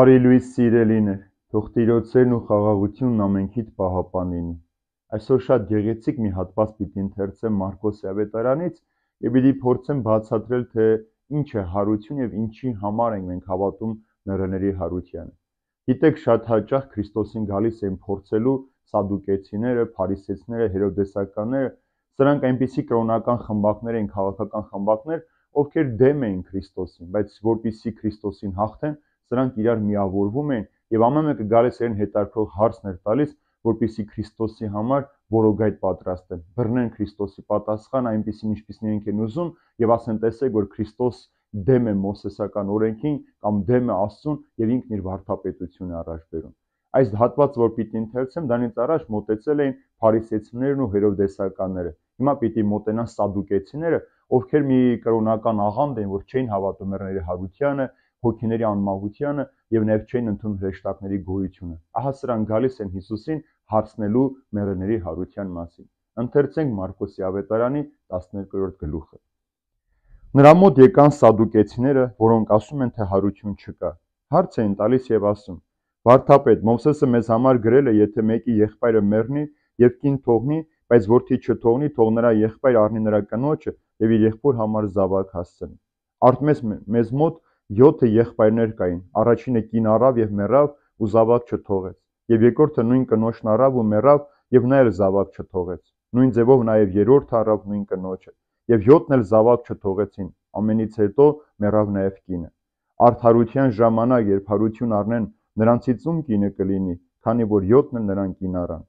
Բարի լույս սիրելիներ, թող Տիրոջ սերն ու խաղաղությունն ամենքիդ պահապան լինի։ Այսօր շատ գեղեցիկ մի հատված պիտի ընթերցեմ Մարկոսի ավետարանից եւ պիտի փորձեմ բացատրել, թե ինչ է հարություն եւ ինչի համար ենք մենք հավատում մեռելների հարությանը։ Գիտեք, շատ հաճախ Քրիստոսին գալիս են փորձելու սադուկեցիները, փարիսեցիները, հերոդեսականները, սրանք այնպիսի կրոնական խմբակներ են, քաղաքական խմբակներ, ովքեր դեմ էին Քրիստոսին, բայց որպեսզի Քրիստոսին հաղթեն, սրանք իրար միավորվում են եւ ամեն մեկը գալիս իրեն հետաքրող հարցներ տալիս, որպեսզի Քրիստոսի համար որոգայթ պատրաստեն, բռնեն Քրիստոսի պատասխանը այնպեսին ինչպիսին իրենք են ուզում եւ ասեն, տեսեք, որ Քրիստոս դեմ է մոսեսական օրենքին կամ դեմ է Աստծուն եւ ինքն իր վարդապետությունը առաջ բերում։ Այս հատվածը, որ պիտի ընթերցեմ, դրանից առաջ մոտեցել էին փարիսեցիներն ու հերոդեսականները։ Հիմա պիտի մոտենան սադուկեցիները, ովքեր մի կրոնական աղանդ են, որ չէին հավատում մեռների հարությանը, հոգիների անմահությանը եւ նաեւ չէին ընդունում հրեշտակների գոյությունը։ Ահա սրանք գալիս են Հիսուսին հարցնելու մեռների հարության մասին։ Ընթերցենք Մարկոսի ավետարանի 12-րդ գլուխը։ Նրա մոտ եկան սադուկեցիները, որոնք ասում են, թե հարություն չկա։ Հարց էին տալիս եւ ասում. Վարդապետ, Մովսեսը մեզ համար գրել է, եթե մեկի եղբայրը մեռնի եւ կին թողնի, բայց որդի չթողնի, թող նրա եղբայր առնի նրա կնոջը եւ իր եղբոր համար զավակ հասցնի։ Արդ մեզ մոտ 7 եղբայրներ կային, առաջինը կին առավ եւ մեռավ ու զավակ չթողեց, եւ երկրորդը նույն կնոջն առավ ու մեռավ եւ նա էլ զավակ չթողեց, նույն ձևով նաեւ երրորդը առավ նույն կնոջը, եւ 7-ն էլ զավակ չթողեցին, ամենից հետո մեռավ նաեւ կինը։ Արդարության ժամանակ, երբ հարություն առնեն, նրանցից ում կինը կլինի, քանի որ 7-ն էլ նրան կին առան։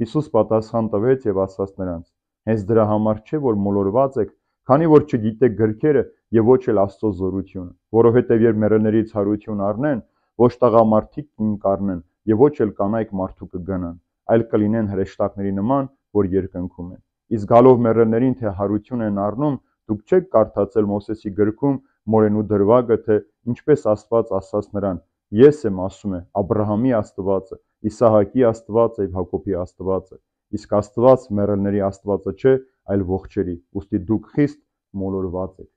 Հիսուս պատասխան տվեց եւ ասաց նրանց. հենց դրա համար չէ, որ մոլորված եք, քանի որ չգիտեք գրքերը եւ ոչ էլ Աստծո զորությունը, որովհետեւ երբ մեռելներից հարություն առնեն, ոչ տղամարդիկ կին կառնեն եւ ոչ էլ կանայք մարդու կգնան, այլ կլինեն հրեշտակների նման, որ երկնքում են։ Իսկ գալով մեռելներին թե հարություն են առնում, դուք չեք կարդացել Մովսեսի գրքում մորենու դրվագը, թե ինչպես Աստված ասաց նրան. Ես եմ, ասում է, Աբրահամի Աստվածը, Իսահակի Աստվածը եւ Հակոբի Աստվածը, իսկ Աստված մեռելների Աստվածը չէ, այլ ողջերի, ուստի դուք խիստ մոլորված եք։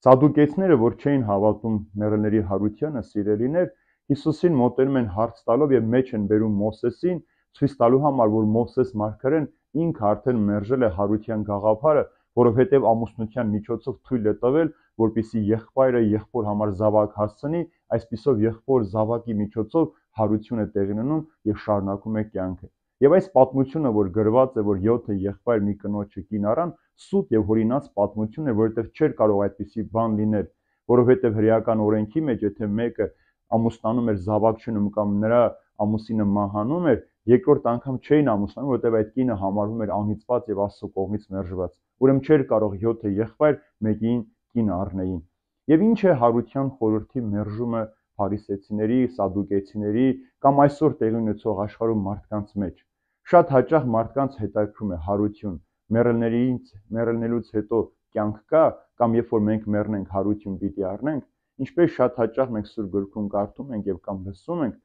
Սադուկեցիները, որ չէին հավատում մեռելների հարությանը, սիրելիներ, Հիսուսին մոտենում են հարց տալով եւ մեջ են բերում Մովսեսին, ցույց տալու համար, որ Մովսես մարգարեն ինքը արդեն մերժել է հարության գաղափարը, որովհետեւ ամուսնության միջոցով թույլ է տվել, որպեսզի եղբայրը եղբոր համար զավակ հասցնի, այսպիսով եղբոր զավակի միջոցով հարություն է տեղի ունենում եւ շարունակում է կյանքը։ Եվ այս պատմությունը, որ գրված է, որ 7 եղբայր մի կնոջը կին առան, սուտ եւ հորինած պատմություն է, որովհետեւ չէր կարող այդպիսի բան լինել, որովհետեւ հրեական օրենքի մեջ, եթե մեկը ամուսնանում էր զավակ չունում կամ նրա ամուսինը մահանում էր, երկրորդ անգամ չէին ամուսնանում, որովհետեւ այդ կինը համարվում էր անիծված եւ Աստծո կողմից մերժված։ Ուրեմն չէր կարող 7 եղբայր մեկին կին առնեին։ Եվ ինչ է հարության խորհրդի մերժումը փարիսեցիների, սադուկեցիների կամ այսօր տեղի ունեցող աշխարհում մարդկանց մեջ։ Շատ հաճախ մարդկանց հետաքրում է հարություն, մեռելնելուց հետո կյանք կա, կամ երբ որ մենք մեռնենք, հարություն պիտի առնենք, ինչպես շատ հաճախ մենք Սուրբ Գրքում կարդում ենք եւ կամ լսում ենք,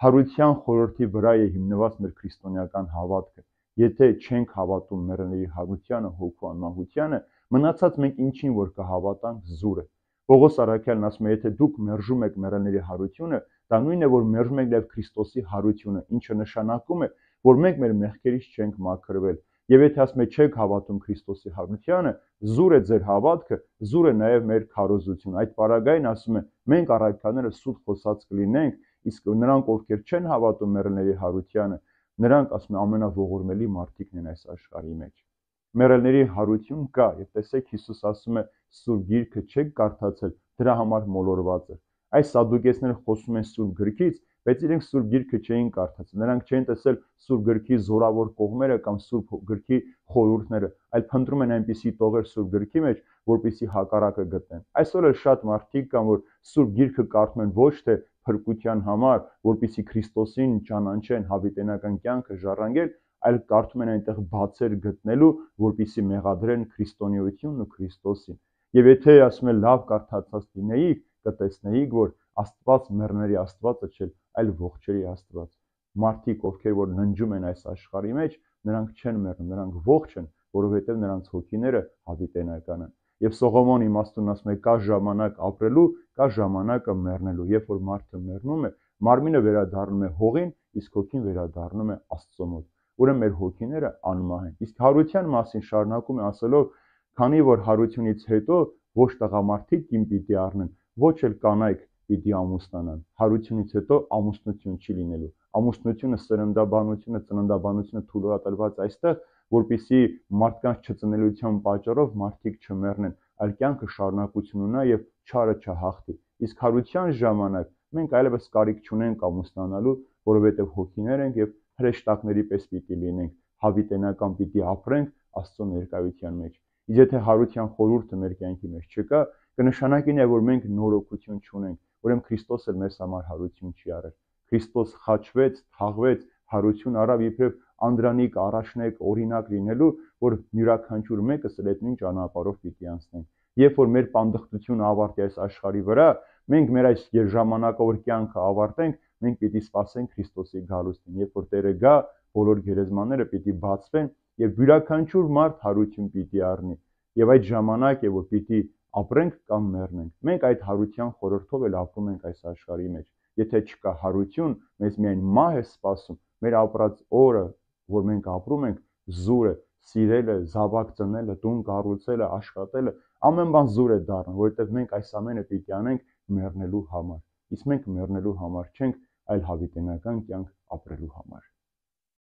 հարության խորհրդի վրա է հիմնված մեր քրիստոնեական հավատքը։ Եթե չենք հավատում մեռելների հարությանը, հոգու անմահությանը, մնացած մենք ինչին որ կհավատանք, զուրը։ Պողոս առաքյալն ասում է, եթե դուք մերժում եք մեռելների հարությունը, դա նույնն է, որ մերժում եք նաև Քրիստոսի հարությունը, ինչը նշանակում է, որ մենք մեր մեղքերից չենք մաքրվել։ Եվ եթե ասում եք չեք հավատում Քրիստոսի հարությանը, զուր է ձեր հավատքը, զուր է նաև մեր քարոզությունը։ Այդ պարագային ասում է, մենք առաքյալները սուտ խոսած կլինենք, իսկ նրանք, ովքեր չեն հավատում մեռելների հարությանը, նրանք, ասում է, ամենաողորմելի մարդիկն են այս աշխարհի մեջ։ Մեռելների հարություն կա, եւ տեսեք Հիսուս ասում է, Սուրբ Գիրքը չեք կարդացել, դրա համար մոլորված եք։ Այս սադուկեցները խոսում են Սուրբ Գրքից, բայց իրենք Սուրբ Գիրքը չէին կարդացել, նրանք չեն տեսել Սուրբ Գրքի զորավոր կողմերը կամ Սուրբ Գրքի խորհուրդները, այլ փնտրում են այնպիսի տողեր Սուրբ Գրքի մեջ, որպեսզի հակառակը գտնեն։ Այսօր էլ շատ մարդիկ կան, որ Սուրբ Գիրքը կարդում են ոչ թե փրկության համար, որպեսզի Քրիստոսին ճանաչեն, հավիտենական կյանքը ժառանգել, այլ կարդում են այնտեղ բացեր գտնելու, որպեսզի մեղադրեն քրիստոնեությունն ու Քրիստոսին։ Եվ եթե ասում են լավ կարդացած լինեիք, կտեսնեիք, որ Աստված մեռների Աստվածը չէ, այլ ողջերի Աստված։ Մարդիկ, ովքեր որ ննջում են այս աշխարհի մեջ, նրանք չեն մեռնում, նրանք ողջ են, որովհետև նրանց հոգիները հավիտենական են։ Եվ Սողոմոն իմաստուն ասում է, կա ժամանակ ապրելու, կա ժամանակը մեռնելու։ Երբ որ մարդը մեռնում է, մարմինը վերադառնում է հողին, իսկ հոգին վերադառնում է Աստծո մոտ։ Ուրեմն մեր հոգիները անմահ են։ Իսկ հարության մասին շարունակում է ասելով, քանի որ հարությունից հետո ոչ տղամարդիկ կին պիտի առնեն, ոչ էլ կանայք պիտի ամուսնանան։ Հարությունից հետո ամուսնություն չի լինելու։ Ամուսնությունը սերնդաբանությունը, ծննդաբանությունը թույլատրված այստեղ, որպիսի մարդկանց չծնելիության պատճառով մարդիկ չմեռնեն, այլ կյանքը շարունակություն ունենա եւ չարը չհաղթի։ Իսկ հարության ժամանակ մենք այլևս կարիք չունենք ամուսնանալու, որովհետեւ հոգիներ ենք եւ հրեշտակների պես պիտի լինենք, հավիտենական պիտի ապրենք Աստծո ներկայության մեջ։ Իսկ եթե հարության խորհուրդը մեր կյանքի մեջ չկա, կնշանակի նա, որ մենք նորոգություն չունենք, ուրեմն Քրիստոս էլ մեզ համար հարություն չի արել։ Քրիստոս խաչվեց, թաղվեց, հարություն առավ իբրև անդրանիկ առաջնեկ օրինակ լինելու, որ յուրաքանչյուր մեկս էլ այդ նույն ճանապարհով պիտի անցնենք։ Երբ որ մեր պանդխտությունը ավարտի այս աշխարհի վրա, մենք մեր այս ժամանակավոր կյանքը ավարտենք, մենք պիտի սպասենք Քրիստոսի գալուստին, երբ որ Տերը գա, բոլոր գերեզմանները պիտի բացվեն եւ յուրաքանչյուր մարդ հարություն պիտի առնի։ Եվ այդ ժամանակ է, որ պիտի ապրենք կամ մեռնենք։ Մենք այդ հարության խորհրդով էլ ապրում ենք այս աշխարհի մեջ։ Եթե չկա հարություն, մեզ միայն մահ է սպասում։ Մեր ապրած օրը, որ մենք ապրում ենք, զուր է, սիրելը, զավակ ծնելը, տուն կառուցելը, աշխատելը, ամեն բան զուր է դառնում, որովհետև մենք այս ամենը պիտի անենք մեռնելու համար։ Իսկ մենք մեռնելու համար չենք, այլ հավիտենական կյանք ապրելու համար։